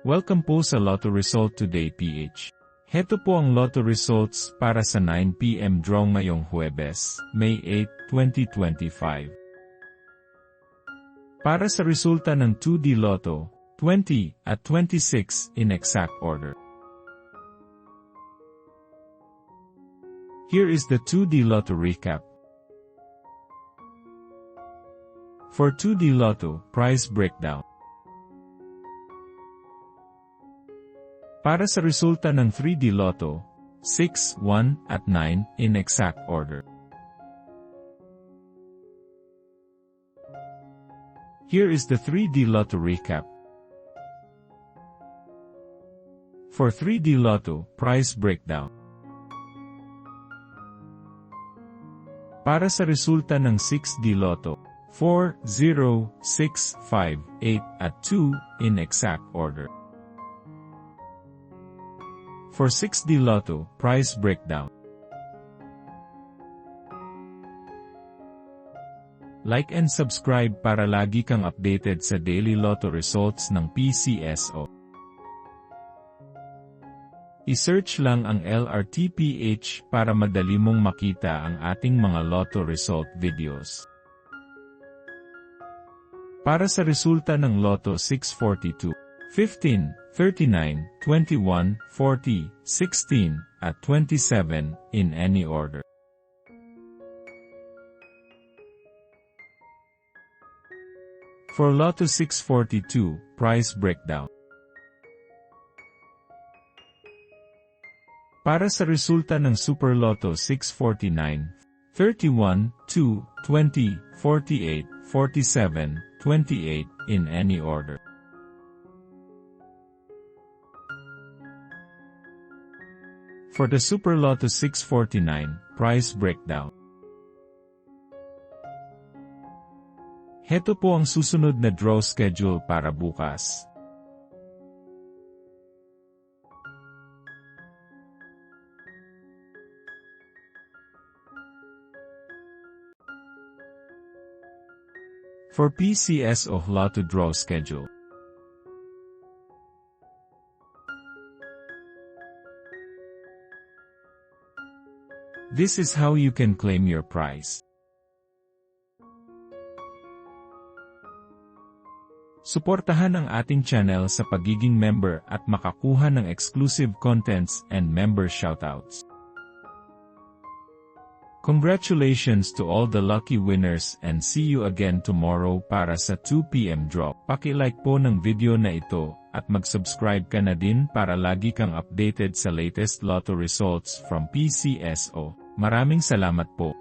Welcome po sa Lotto Result Today PH. Heto po ang Lotto Results para sa 9 PM draw ngayong Huwebes, May 8, 2025. Para sa resulta ng 2D Lotto, 20 at 26 in exact order. Here is the 2D Lotto recap. For 2D Lotto, prize breakdown. Para sa resulta ng 3D Lotto, 6, 1, at 9 in exact order. Here is the 3D Lotto recap. For 3D Lotto, prize breakdown. Para sa resulta ng 6D Lotto, 4, 0, 6, 5, 8, at 2 in exact order. For 6D Lotto, prize breakdown. Like and subscribe para lagi kang updated sa daily Lotto results ng PCSO. I-search lang ang LRTPH para madali mong makita ang ating mga Lotto result videos. Para sa resulta ng Lotto 642, 15, 39, 21, 40, 16, at 27, in any order. For Lotto 642, prize breakdown. Para sa resulta ng Super Lotto 649, 31, 2, 20, 48, 47, 28, in any order. For the Super Lotto 649, prize breakdown. Heto po ang susunod na draw schedule para bukas. For PCSO Lotto draw schedule. This is how you can claim your prize. Suportahan ang ating channel sa pagiging member at makakuha ng exclusive contents and member shoutouts. Congratulations to all the lucky winners and see you again tomorrow para sa 2 PM draw. Paki-like po ng video na ito at mag-subscribe ka na din para lagi kang updated sa latest Lotto results from PCSO. Maraming salamat po.